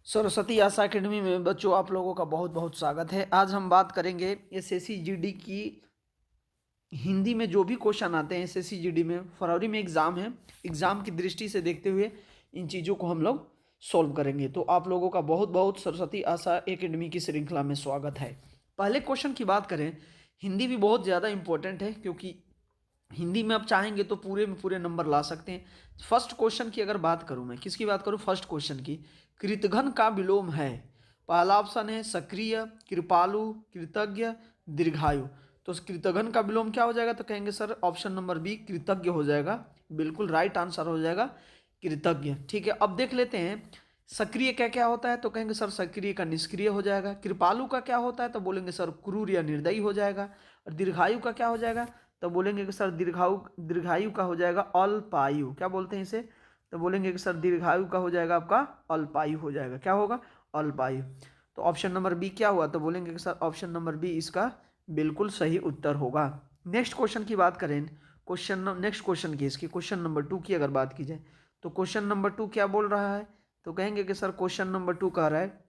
सरस्वती आशा academy में बच्चों आप लोगों का बहुत बहुत स्वागत है। आज हम बात करेंगे एसएससी जीडी की हिंदी में जो भी क्वेश्चन आते हैं। एसएससी जीडी में फरवरी में एग्ज़ाम है, एग्ज़ाम की दृष्टि से देखते हुए इन चीज़ों को हम लोग सॉल्व करेंगे। तो आप लोगों का बहुत बहुत सरस्वती आशा एकेडमी की श्रृंखला में स्वागत है। पहले क्वेश्चन की बात करें, हिंदी भी बहुत ज़्यादा इंपॉर्टेंट है क्योंकि हिंदी में आप चाहेंगे तो पूरे में पूरे नंबर ला सकते हैं। फर्स्ट क्वेश्चन की अगर बात करूं, मैं किसकी बात करूं, फर्स्ट क्वेश्चन की। कृतघ्न का विलोम है। पहला ऑप्शन है सक्रिय, कृपालु, कृतज्ञ, दीर्घायु। तो कृतघ्न का विलोम क्या हो जाएगा, तो कहेंगे सर ऑप्शन नंबर बी कृतज्ञ हो जाएगा। बिल्कुल राइट आंसर हो जाएगा कृतज्ञ। ठीक है, अब देख लेते हैं सक्रिय क्या क्या होता है। तो कहेंगे सर सक्रिय का निष्क्रिय हो जाएगा। कृपालु का क्या होता है, तो बोलेंगे सर क्रूर या निर्दयी हो जाएगा। और दीर्घायु का क्या हो जाएगा, तो बोलेंगे कि सर दीर्घायु का हो जाएगा अल्पायु। क्या बोलते हैं इसे, तो बोलेंगे कि सर दीर्घायु का हो जाएगा आपका अल्पायु हो जाएगा। क्या होगा, अल्पायु। तो ऑप्शन नंबर बी क्या हुआ, तो बोलेंगे कि सर ऑप्शन नंबर बी इसका बिल्कुल सही उत्तर होगा। नेक्स्ट क्वेश्चन की बात करें, नेक्स्ट क्वेश्चन की, इसकी क्वेश्चन नंबर 2 की अगर बात की जाए तो क्वेश्चन नंबर 2 क्या बोल रहा है, तो कहेंगे कि सर क्वेश्चन नंबर 2 कह रहा है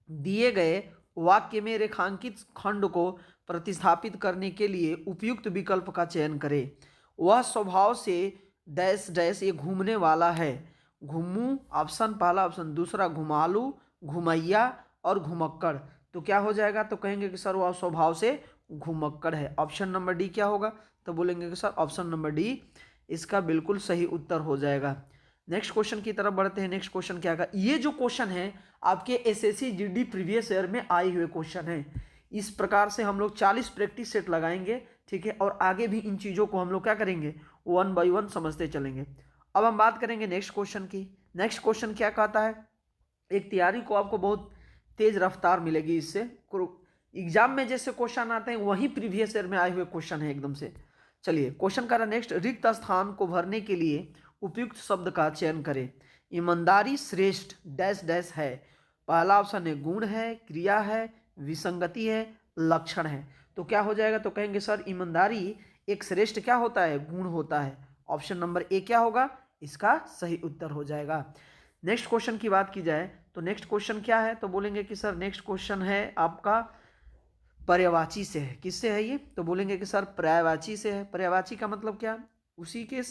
दिए गए वाक्य में रेखांकित खंड को प्रतिस्थापित करने के लिए उपयुक्त विकल्प का चयन करें। वह स्वभाव से डैश डैश ये घूमने वाला है। घुमू ऑप्शन पहला, ऑप्शन दूसरा घुमालू, घुमैया और घुमक्कड़। तो क्या हो जाएगा, तो कहेंगे कि सर वह स्वभाव से घुमक्कड़ है। ऑप्शन नंबर डी क्या होगा, तो बोलेंगे कि सर ऑप्शन नंबर डी इसका बिल्कुल सही उत्तर हो जाएगा। नेक्स्ट क्वेश्चन की तरफ बढ़ते हैं। नेक्स्ट क्वेश्चन क्या है, ये जो क्वेश्चन है आपके एसएससी जीडी प्रीवियस ईयर में आए हुए क्वेश्चन है। इस प्रकार से हम लोग 40 प्रैक्टिस सेट लगाएंगे, ठीक है, और आगे भी इन चीज़ों को हम लोग क्या करेंगे, वन बाय वन समझते चलेंगे। अब हम बात करेंगे नेक्स्ट क्वेश्चन की। नेक्स्ट क्वेश्चन क्या कहता है, एक तैयारी को आपको बहुत तेज रफ्तार मिलेगी इससे। एग्जाम में जैसे क्वेश्चन आते हैं वही प्रीवियस ईयर में आए हुए क्वेश्चन है एकदम से। चलिए क्वेश्चन का नेक्स्ट, रिक्त स्थान को भरने के लिए उपयुक्त शब्द का चयन करें। ईमानदारी श्रेष्ठ डैश डैश है। पहला ऑप्शन है गुण है, क्रिया है, विसंगति है, लक्षण है। तो क्या हो जाएगा, तो कहेंगे सर ईमानदारी एक श्रेष्ठ क्या होता है, गुण होता है। ऑप्शन नंबर ए क्या होगा, इसका सही उत्तर हो जाएगा। नेक्स्ट क्वेश्चन की बात की जाए तो नेक्स्ट क्वेश्चन क्या है, तो बोलेंगे कि सर नेक्स्ट क्वेश्चन है आपका पर्यायवाची से है। किससे है ये, तो बोलेंगे कि सर पर्यायवाची से है। पर्यायवाची का मतलब क्या, उसी के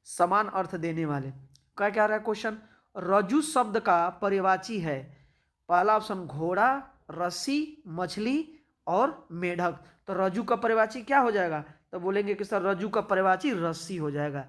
समान अर्थ देने वाले। क्या क्या रहा है क्वेश्चन, रज्जु शब्द का पर्यायवाची है। पहला ऑप्शन घोड़ा, रस्सी, मछली और मेढक। तो रज्जु का पर्यायवाची क्या हो जाएगा, तो बोलेंगे कि सर रज्जु का पर्यायवाची रस्सी हो जाएगा।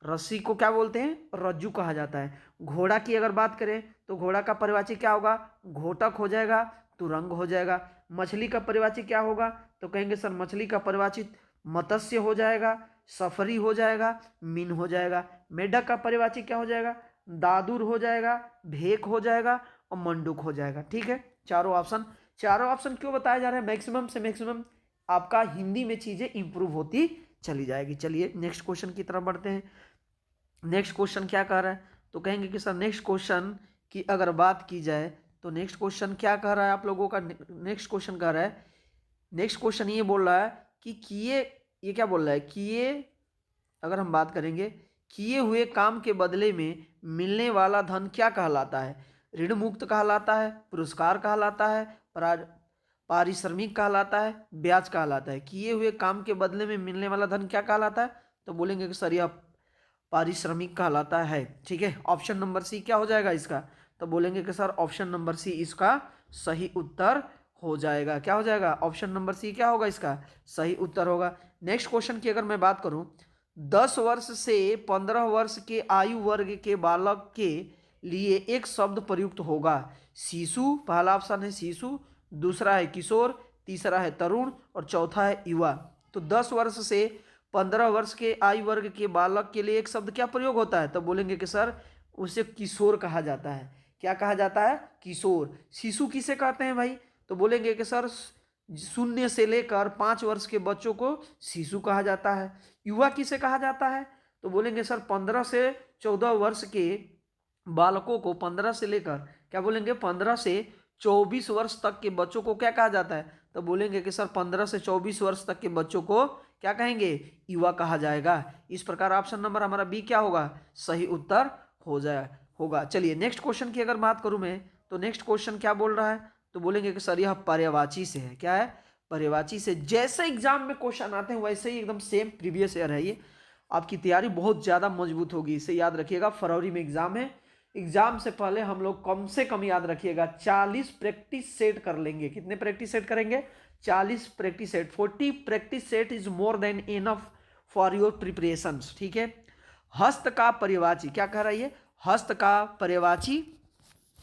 रस्सी को क्या बोलते हैं, रज्जु कहा जाता है। घोड़ा की अगर बात करें तो घोड़ा का पर्यायवाची क्या होगा, घोटक हो जाएगा, तुरंग हो जाएगा। मछली का पर्यायवाची क्या होगा, तो कहेंगे सर मछली का पर्यायवाची मत्स्य हो जाएगा, सफरी हो जाएगा, मीन हो जाएगा। मेढक का पर्यायवाची क्या हो जाएगा, दादुर हो जाएगा, भेक हो जाएगा और मंडूक हो जाएगा। ठीक है, चारों ऑप्शन क्यों बताया जा रहा है, मैक्सिमम से मैक्सिमम आपका हिंदी में चीजें इंप्रूव होती चली जाएगी। चलिए नेक्स्ट क्वेश्चन की तरफ बढ़ते हैं। नेक्स्ट क्वेश्चन क्या कह रहा है, तो कहेंगे कि सर नेक्स्ट क्वेश्चन की अगर बात की जाए तो नेक्स्ट क्वेश्चन क्या कह रहा है आप लोगों का, नेक्स्ट क्वेश्चन कह रहा है, नेक्स्ट क्वेश्चन ये बोल रहा है कि किए, ये क्या बोल रहा है, किए अगर हम बात करेंगे किए हुए काम के बदले में मिलने वाला धन क्या कहलाता है। ऋण मुक्त कहलाता है, पुरस्कार कहलाता है, पारिश्रमिक कहलाता है, ब्याज कहलाता है। किए हुए काम के बदले में मिलने वाला धन क्या कहलाता है, तो बोलेंगे कि सर यह पारिश्रमिक कहलाता है। ठीक है, ऑप्शन नंबर सी क्या हो जाएगा इसका, तो बोलेंगे कि सर ऑप्शन नंबर सी इसका सही उत्तर हो जाएगा। क्या हो जाएगा, ऑप्शन नंबर सी क्या होगा, इसका सही उत्तर होगा। नेक्स्ट क्वेश्चन की अगर मैं बात करूं, 10 वर्ष से 15 वर्ष के आयु वर्ग के बालक के लिए एक शब्द प्रयुक्त होगा। शिशु, पहला ऑप्शन है शिशु, दूसरा है किशोर, तीसरा है तरुण और चौथा है युवा। तो 10 वर्ष से 15 वर्ष के आयु वर्ग के बालक के लिए एक शब्द क्या प्रयोग होता है, तो बोलेंगे कि सर उसे किशोर कहा जाता है। क्या कहा जाता है, किशोर। शिशु किसे कहते हैं भाई, तो बोलेंगे कि सर 0 से लेकर 5 वर्ष के बच्चों को शिशु कहा जाता है। युवा किसे कहा जाता है, तो बोलेंगे सर 15 से 14 वर्ष के बालकों को, 15 से लेकर क्या बोलेंगे, 15 से 24 वर्ष तक के बच्चों को क्या कहा जाता है, तो बोलेंगे कि सर 15 से 24 वर्ष तक के बच्चों को क्या कहेंगे, युवा कहा जाएगा। इस प्रकार ऑप्शन नंबर हमारा बी क्या होगा, सही उत्तर हो जाए होगा। चलिए नेक्स्ट क्वेश्चन की अगर बात करूं मैं, तो नेक्स्ट क्वेश्चन क्या बोल रहा है, तो बोलेंगे कि सर यह पर्यायवाची से है। क्या है, पर्यायवाची से। जैसे एग्जाम में क्वेश्चन आते हैं वैसे ही एकदम सेम प्रीवियस ईयर है ये। आपकी तैयारी बहुत ज़्यादा मजबूत होगी, इसे याद रखिएगा। फरवरी में एग्जाम है, एग्जाम से पहले हम लोग कम से कम याद रखिएगा 40 प्रैक्टिस सेट कर लेंगे। कितने प्रैक्टिस सेट करेंगे, 40 practice set. 40 practice set is more than enough for your preparation. ठीक है। हस्त का पर्यायवाची, क्या कह रहा है ये, हस्त का पर्यायवाची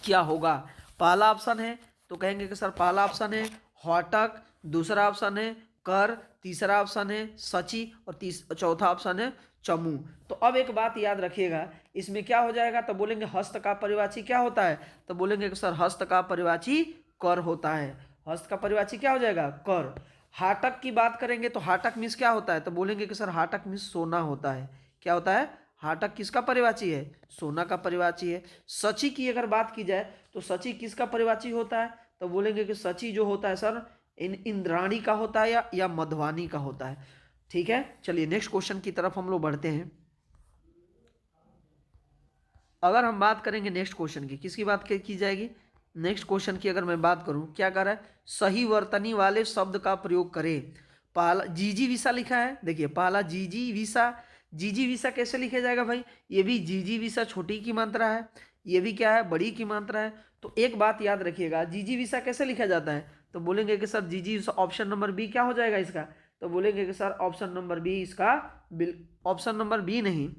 क्या होगा। पहला ऑप्शन है तो कहेंगे कि सर पहला ऑप्शन है हॉटक, दूसरा ऑप्शन है कर, तीसरा ऑप्शन है सची और चौथा ऑप्शन है चमू। तो अब एक बात याद रखिएगा, इसमें क्या हो जाएगा, तो बोलेंगे हस्त का पर्यायवाची क्या होता है, तो बोलेंगे कि सर हस्त का पर्यायवाची कर होता है। हस्त का पर्यायवाची क्या हो जाएगा, कर। हाटक की बात करेंगे तो हाटक मीन्स क्या होता है, तो बोलेंगे कि सर हाटक मीन्स सोना होता है। क्या होता है, हाटक किसका पर्यायवाची है, सोना का पर्यायवाची है। सची की अगर बात की जाए तो सची किसका पर्यायवाची होता है, तो बोलेंगे कि सची जो होता है सर इंद्राणी का होता है या मधवानी का होता है। ठीक है, चलिए नेक्स्ट क्वेश्चन की तरफ हम लोग बढ़ते हैं। अगर हम बात करेंगे नेक्स्ट क्वेश्चन की, किसकी बात की जाएगी, नेक्स्ट क्वेश्चन की अगर मैं बात करूं, क्या कर रहा है, सही वर्तनी वाले शब्द का प्रयोग करें। पहला जीजी विसा लिखा है, देखिए पहला जीजी विसा। जीजी विसा कैसे लिखा जाएगा भाई, ये भी जीजी विसा छोटी की मात्रा है, ये भी क्या है, बड़ी की मात्रा है। तो एक बात याद रखिएगा, जीजी विसा कैसे लिखा जाता है, तो बोलेंगे कि सर जीजी ऑप्शन नंबर बी क्या हो जाएगा इसका, तो बोलेंगे कि सर ऑप्शन नंबर बी इसका, ऑप्शन नंबर बी नहीं,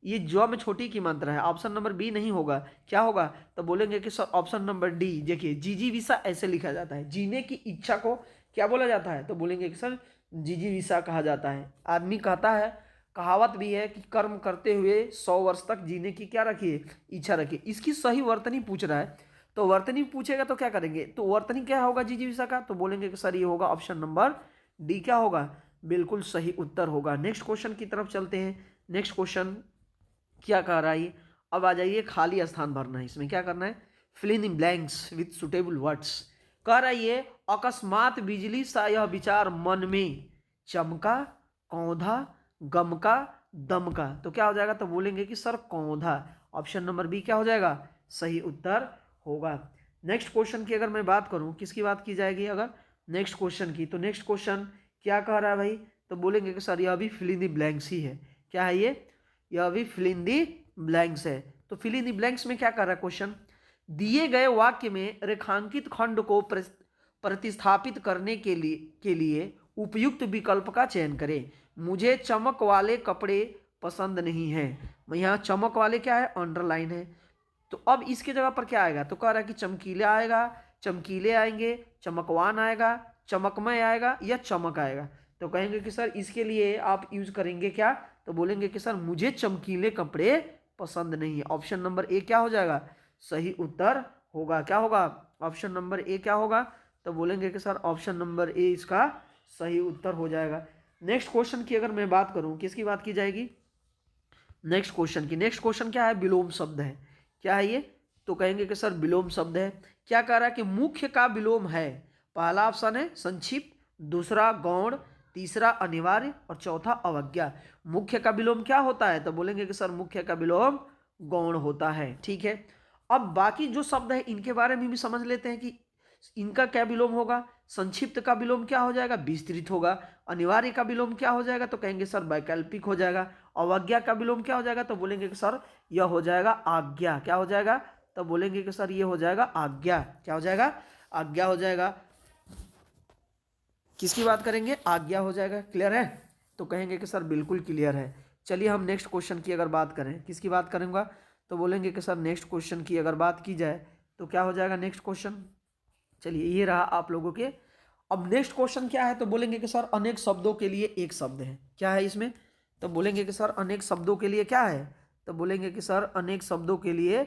ये जो में छोटी की मात्रा है, ऑप्शन नंबर बी नहीं होगा, क्या होगा, तो बोलेंगे कि सर ऑप्शन नंबर डी। देखिए जीजी विसा ऐसे लिखा जाता है, जीने की इच्छा को क्या बोला जाता है, तो बोलेंगे कि सर जीजी विसा कहा जाता है। आदमी कहता है, कहावत भी है कि कर्म करते हुए 100 वर्ष तक जीने की क्या रखिए, इच्छा रखिए। इसकी सही वर्तनी पूछ रहा है, तो वर्तनी पूछेगा तो क्या करेंगे, तो वर्तनी क्या होगा जीजी विसा का, तो बोलेंगे कि सर ये होगा ऑप्शन नंबर डी। क्या होगा, बिल्कुल सही उत्तर होगा। नेक्स्ट क्वेश्चन की तरफ चलते हैं। नेक्स्ट क्वेश्चन क्या कह रहा है, अब आ जाइए, खाली स्थान भरना है। इसमें क्या करना है, fill in the blanks with suitable words. कह रहा है अकस्मात बिजली सा यह विचार मन में चमका, कौंधा, गमका, दमका। तो क्या हो जाएगा, तो बोलेंगे कि सर कौंधा। ऑप्शन नंबर बी क्या हो जाएगा, सही उत्तर होगा। नेक्स्ट क्वेश्चन की अगर मैं बात करूं, किसकी बात की जाएगी अगर नेक्स्ट क्वेश्चन की, तो नेक्स्ट क्वेश्चन क्या कह रहा है भाई, तो बोलेंगे कि सर यह भी फिल इन द ब्लैंक्स ही है। क्या है ये, यह भी फिल इन दी ब्लैंक्स है। तो फिल इन दी ब्लैंक्स में क्या कर रहा है क्वेश्चन, दिए गए वाक्य में रेखांकित खंड को प्रतिस्थापित करने के लिए उपयुक्त विकल्प का चयन करें। मुझे चमक वाले कपड़े पसंद नहीं है। यहाँ चमक वाले क्या है, अंडरलाइन है। तो अब इसके जगह पर क्या आएगा, तो कह रहा है कि चमकीला आएगा, चमकीले आएंगे, चमकवान आएगा, चमकमय आएगा या चमक आएगा। तो कहेंगे कि सर इसके लिए आप यूज करेंगे क्या, तो बोलेंगे कि सर मुझे चमकीले कपड़े पसंद नहीं है। ऑप्शन नंबर ए क्या हो जाएगा, सही उत्तर होगा। क्या होगा, ऑप्शन नंबर ए क्या होगा, तो बोलेंगे कि सर ऑप्शन नंबर ए इसका सही उत्तर हो जाएगा। नेक्स्ट क्वेश्चन की अगर मैं बात करूं, किसकी बात की जाएगी, नेक्स्ट क्वेश्चन की। नेक्स्ट क्वेश्चन क्या है, विलोम शब्द है। क्या है ये, तो कहेंगे कि सर विलोम शब्द है। क्या कह रहा है कि मुख्य का विलोम है। पहला ऑप्शन है संक्षिप्त, दूसरा गौण, तीसरा अनिवार्य और चौथा अवज्ञा। मुख्य का विलोम क्या होता है, तो बोलेंगे कि सर मुख्य का विलोम गौण होता है। ठीक है, अब बाकी जो शब्द है इनके बारे में भी समझ लेते हैं कि इनका क्या विलोम होगा। संक्षिप्त का विलोम क्या हो जाएगा, विस्तृत होगा। अनिवार्य का विलोम क्या हो जाएगा, तो कहेंगे सर वैकल्पिक हो जाएगा। अवज्ञा का विलोम क्या हो जाएगा, तो बोलेंगे कि सर यह हो जाएगा आज्ञा। क्या हो जाएगा, तो बोलेंगे कि सर ये हो जाएगा आज्ञा। क्या हो जाएगा, आज्ञा हो जाएगा। किसकी बात करेंगे, आज्ञा हो जाएगा। क्लियर है, तो कहेंगे कि सर बिल्कुल क्लियर है। चलिए हम नेक्स्ट क्वेश्चन की अगर बात करें, किसकी बात करूंगा, तो बोलेंगे कि सर नेक्स्ट क्वेश्चन की अगर बात की जाए तो क्या हो जाएगा नेक्स्ट क्वेश्चन। चलिए ये रहा आप लोगों के। अब नेक्स्ट क्वेश्चन क्या है, तो बोलेंगे कि सर अनेक शब्दों के लिए एक शब्द है। क्या है इसमें, तो बोलेंगे कि सर अनेक शब्दों के लिए क्या है, तो बोलेंगे कि सर अनेक शब्दों के लिए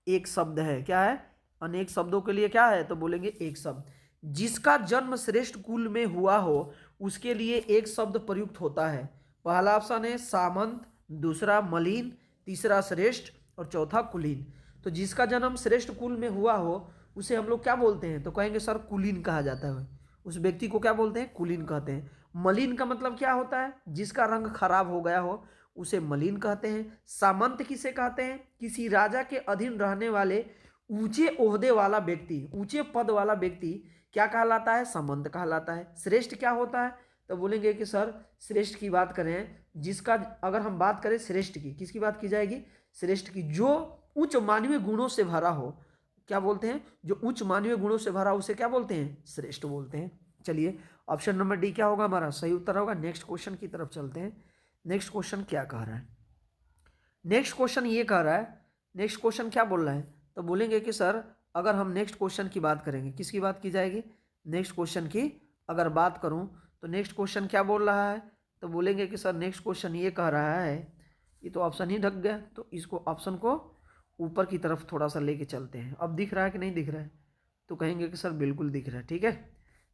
एक शब्द है। क्या है, अनेक शब्दों के लिए क्या है, तो बोलेंगे एक शब्द। जिसका जन्म श्रेष्ठ कुल में हुआ हो उसके लिए एक शब्द प्रयुक्त होता है। पहला ऑप्शन है सामंत, दूसरा मलिन, तीसरा श्रेष्ठ और चौथा कुलीन। तो जिसका जन्म श्रेष्ठ कुल में हुआ हो उसे हम लोग क्या बोलते हैं, तो कहेंगे सर कुलीन कहा जाता है। उस व्यक्ति को क्या बोलते हैं, कुलीन कहते हैं। मलिन का मतलब क्या होता है, जिसका रंग खराब हो गया हो उसे मलिन कहते हैं। सामंत किसे कहते हैं, किसी राजा के अधीन रहने वाले ऊंचे ओहदे वाला व्यक्ति, ऊंचे पद वाला व्यक्ति क्या कहलाता है? समंत कहलाता है। श्रेष्ठ क्या होता है? तो बोलेंगे कि सर श्रेष्ठ की बात करें, जिसका अगर हम बात करें श्रेष्ठ की, किसकी बात की जाएगी? श्रेष्ठ की, जो उच्च मानवीय गुणों से भरा हो। क्या बोलते हैं? जो उच्च मानवीय गुणों से भरा उसे क्या बोलते हैं? श्रेष्ठ बोलते हैं। चलिए ऑप्शन नंबर डी क्या होगा हमारा? सही उत्तर होगा। नेक्स्ट क्वेश्चन की तरफ चलते हैं। नेक्स्ट क्वेश्चन क्या कह रहा है? नेक्स्ट क्वेश्चन ये कह रहा है, नेक्स्ट क्वेश्चन क्या बोल रहा है? तो बोलेंगे कि सर अगर हम नेक्स्ट क्वेश्चन की बात करेंगे, किसकी बात की जाएगी? नेक्स्ट क्वेश्चन की अगर बात करूं तो नेक्स्ट क्वेश्चन क्या बोल रहा है? तो बोलेंगे कि सर नेक्स्ट क्वेश्चन ये कह रहा है, ये तो ऑप्शन ही ढक गया, तो इसको ऑप्शन को ऊपर की तरफ थोड़ा सा लेके चलते हैं। अब दिख रहा है कि नहीं दिख रहा है? तो कहेंगे कि सर बिल्कुल दिख रहा है। ठीक है,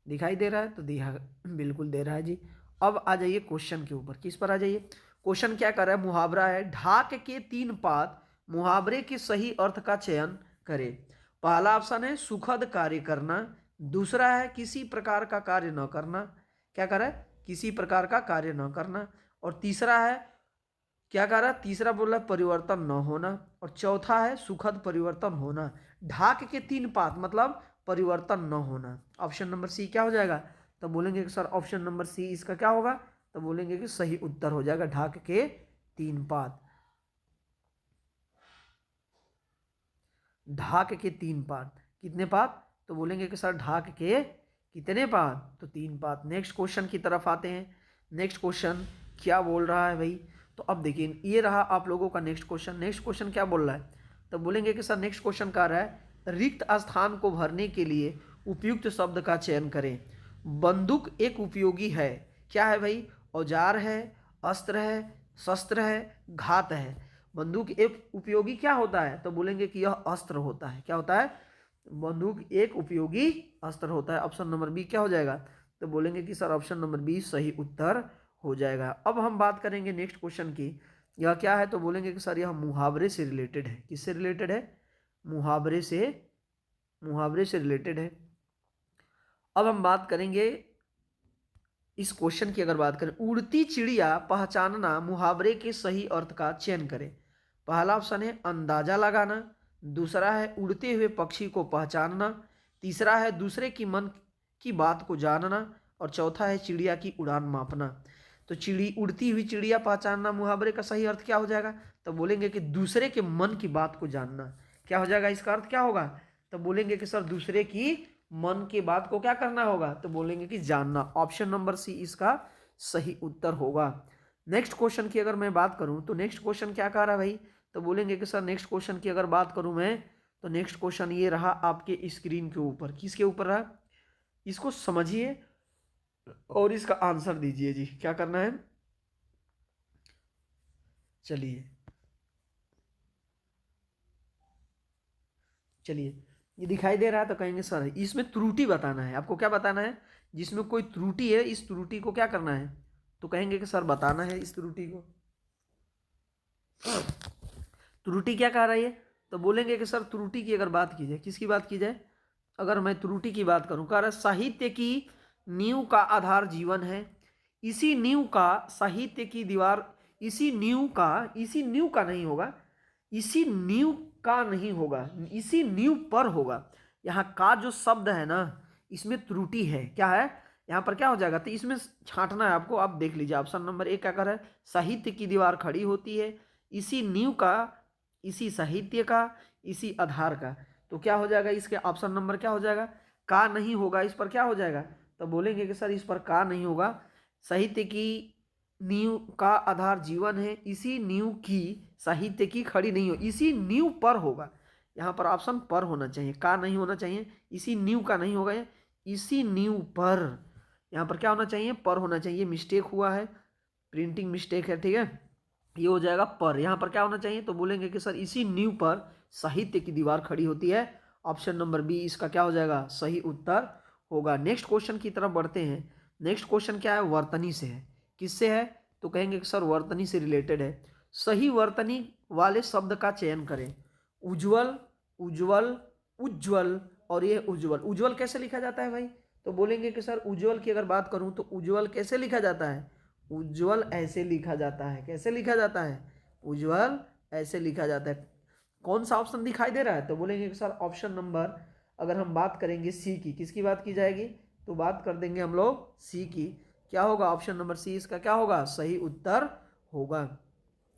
दिखाई दे रहा है तो दिखा, बिल्कुल दे रहा है जी। अब आ जाइए क्वेश्चन के ऊपर, किस पर आ जाइए? क्वेश्चन क्या कर रहा है? मुहावरा है, ढाक के 3 पात मुहावरे के सही अर्थ का चयन करें। पहला ऑप्शन है सुखद कार्य करना, दूसरा है किसी प्रकार का कार्य न करना, क्या कर रहा है? किसी प्रकार का कार्य न करना, और तीसरा है क्या कर रहा है? तीसरा बोल रहा है परिवर्तन न होना, और चौथा है सुखद परिवर्तन होना। ढाक के 3 पात मतलब परिवर्तन न होना। ऑप्शन नंबर सी क्या हो जाएगा? तो बोलेंगे कि सर ऑप्शन नंबर सी इसका क्या होगा? तो बोलेंगे कि सही उत्तर हो जाएगा, ढाक के 3 पात। ढाक के 3 पात, कितने पात? तो बोलेंगे कि सर ढाक के कितने पात? तो 3 पात। नेक्स्ट क्वेश्चन की तरफ आते हैं। नेक्स्ट क्वेश्चन क्या बोल रहा है भाई? तो अब देखिए ये रहा आप लोगों का नेक्स्ट क्वेश्चन। नेक्स्ट क्वेश्चन क्या बोल रहा है? तो बोलेंगे कि सर नेक्स्ट क्वेश्चन कह रहा है, रिक्त स्थान को भरने के लिए उपयुक्त शब्द का चयन करें। बंदूक एक उपयोगी है, क्या है भाई? औजार है, अस्त्र है, शस्त्र है, घात है। बंदूक एक उपयोगी क्या होता है? तो बोलेंगे कि यह अस्त्र होता है। क्या होता है? बंदूक एक उपयोगी अस्त्र होता है। ऑप्शन नंबर बी क्या हो जाएगा? तो बोलेंगे कि सर ऑप्शन नंबर बी सही उत्तर हो जाएगा। अब हम बात करेंगे नेक्स्ट क्वेश्चन की, यह क्या है? तो बोलेंगे कि सर यह मुहावरे से रिलेटेड है। किससे रिलेटेड है? मुहावरे से, मुहावरे से रिलेटेड है। अब हम बात करेंगे इस क्वेश्चन की, अगर बात करें, उड़ती चिड़िया पहचानना मुहावरे के सही अर्थ का चयन करें। पहला ऑप्शन है अंदाजा लगाना, दूसरा है उड़ते हुए पक्षी को पहचानना, तीसरा है दूसरे की मन की बात को जानना, और चौथा है चिड़िया की उड़ान मापना। तो उड़ती हुई चिड़िया पहचानना मुहावरे का सही अर्थ क्या हो जाएगा? तो बोलेंगे कि दूसरे के मन की बात को जानना। क्या हो जाएगा? इसका अर्थ क्या होगा? तो बोलेंगे कि सर दूसरे की मन की बात को क्या करना होगा? तो बोलेंगे कि जानना। ऑप्शन नंबर सी इसका सही उत्तर होगा। नेक्स्ट क्वेश्चन की अगर मैं बात करूं तो नेक्स्ट क्वेश्चन क्या कह रहा है भाई? तो बोलेंगे कि सर नेक्स्ट क्वेश्चन की अगर बात करूं मैं, तो नेक्स्ट क्वेश्चन ये रहा आपके स्क्रीन के ऊपर। किसके ऊपर रहा? इसको समझिए और इसका आंसर दीजिए जी। क्या करना है? चलिए चलिए, ये दिखाई दे रहा है तो कहेंगे सर इसमें त्रुटि बताना है। आपको क्या बताना है? जिसमें कोई त्रुटि है, इस त्रुटि को क्या करना है? तो कहेंगे कि सर बताना है इस त्रुटि को। त्रुटि क्या कह रही है? तो बोलेंगे कि सर त्रुटि की अगर बात की जाए, किसकी बात की जाए? अगर मैं त्रुटि की बात करूं, कह रहा है साहित्य की नींव का आधार जीवन है, इसी नींव का साहित्य की दीवार, इसी नींव का नहीं होगा, इसी नींव का नहीं होगा, इसी नींव पर होगा। यहाँ का जो शब्द है ना, इसमें त्रुटि है। क्या है यहाँ पर? क्या हो जाएगा? तो इसमें छांटना है आपको। आप देख लीजिए ऑप्शन नंबर एक क्या कर रहा है? साहित्य की दीवार खड़ी होती है इसी नींव का, इसी साहित्य का, इसी आधार का। तो क्या हो जाएगा? इसके ऑप्शन नंबर क्या हो जाएगा? का नहीं होगा। इस पर क्या हो जाएगा? तो बोलेंगे कि सर इस पर का नहीं होगा। साहित्य की नींव का आधार जीवन है, इसी नींव की साहित्य की खड़ी नहीं हो, इसी नींव पर होगा। यहाँ पर ऑप्शन पर होना चाहिए, का नहीं होना चाहिए। इसी नींव का नहीं होगा, इसी नींव पर। यहाँ पर क्या होना चाहिए? पर होना चाहिए। मिस्टेक हुआ है, प्रिंटिंग मिस्टेक है, ठीक है। ये हो जाएगा पर। यहाँ पर क्या होना चाहिए? तो बोलेंगे कि सर इसी नींव पर साहित्य की दीवार खड़ी होती है। ऑप्शन नंबर बी इसका क्या हो जाएगा? सही उत्तर होगा। नेक्स्ट क्वेश्चन की तरफ बढ़ते हैं। नेक्स्ट क्वेश्चन क्या है? वर्तनी से है। किससे है? तो कहेंगे कि सर वर्तनी से रिलेटेड है। सही वर्तनी वाले शब्द का चयन करें। उज्ज्वल, उज्ज्वल, उज्ज्वल, और ये उज्ज्वल। उज्ज्वल कैसे लिखा जाता है भाई? तो बोलेंगे कि सर उज्ज्वल की अगर बात करूं तो उज्ज्वल कैसे लिखा जाता है? उज्ज्वल ऐसे लिखा जाता है। कैसे लिखा जाता है? उज्ज्वल ऐसे लिखा जाता है। कौन सा ऑप्शन दिखाई दे रहा है? तो बोलेंगे कि सर ऑप्शन नंबर, अगर हम बात करेंगे सी की, किसकी बात की जाएगी? तो बात कर देंगे हम लोग सी की। क्या होगा? ऑप्शन नंबर सी इसका क्या होगा? सही उत्तर होगा।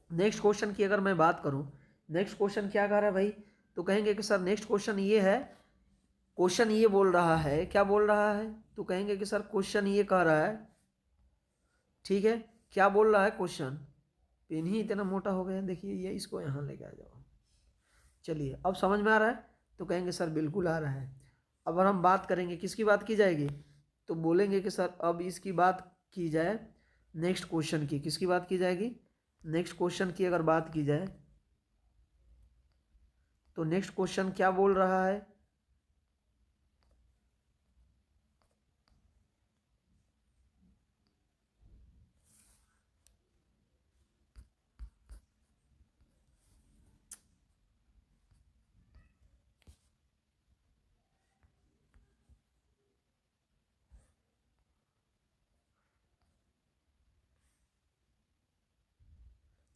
नेक्स्ट क्वेश्चन की अगर मैं बात करूं, नेक्स्ट क्वेश्चन क्या कह रहा है भाई? तो कहेंगे कि सर नेक्स्ट क्वेश्चन ये है, क्वेश्चन ये बोल रहा है, क्या बोल रहा है? तो कहेंगे कि सर क्वेश्चन ये कह रहा है, ठीक है, क्या बोल रहा है क्वेश्चन? पेन ही इतना मोटा हो गया, देखिए ये, इसको यहाँ लेके आ जाओ। चलिए अब समझ में आ रहा है? तो कहेंगे सर बिल्कुल आ रहा है। अब अगर हम बात करेंगे, किसकी बात की जाएगी? तो बोलेंगे कि सर अब इसकी बात की जाए नेक्स्ट क्वेश्चन की, किसकी बात की जाएगी? नेक्स्ट क्वेश्चन की अगर बात की जाए तो नेक्स्ट क्वेश्चन क्या बोल रहा है?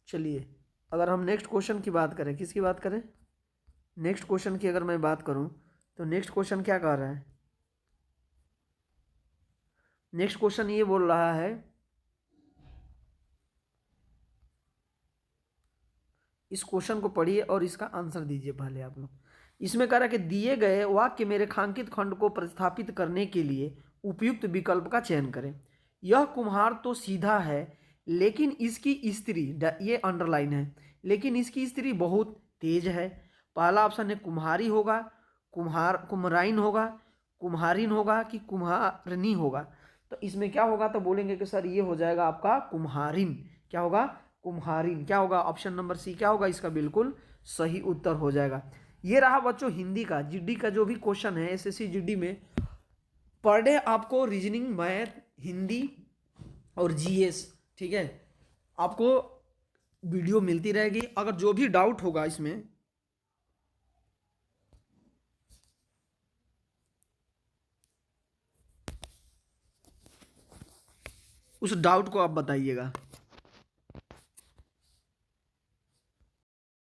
चलिए अगर हम नेक्स्ट क्वेश्चन की बात करें, किसकी बात करें? नेक्स्ट क्वेश्चन की अगर मैं बात करूं तो नेक्स्ट क्वेश्चन क्या कह रहा है? नेक्स्ट क्वेश्चन ये बोल रहा है, इस क्वेश्चन को पढ़िए और इसका आंसर दीजिए पहले आप लोग। इसमें कह रहा है कि दिए गए वाक्य में रेखांकित खंड को प्रतिस्थापित करने के लिए उपयुक्त विकल्प का चयन करें। यह कुम्हार तो सीधा है, लेकिन इसकी स्त्री, ये अंडरलाइन है, लेकिन इसकी स्त्री बहुत तेज है। पहला ऑप्शन है कुम्हारी होगा, कुम्हराइन होगा, कुम्हारिन होगा कि कुम्हारनी होगा? तो इसमें क्या होगा? तो बोलेंगे कि सर ये हो जाएगा आपका कुम्हारिन। क्या होगा? कुम्हारिन। क्या होगा? ऑप्शन नंबर सी क्या होगा इसका? बिल्कुल सही उत्तर हो जाएगा। ये रहा बच्चों हिंदी का, जीडी का जो भी क्वेश्चन है एसएससी जीडी में। पर डे आपको रीजनिंग, मैथ, हिंदी और जीएस, ठीक है, आपको वीडियो मिलती रहेगी। अगर जो भी डाउट होगा इसमें, उस डाउट को आप बताइएगा।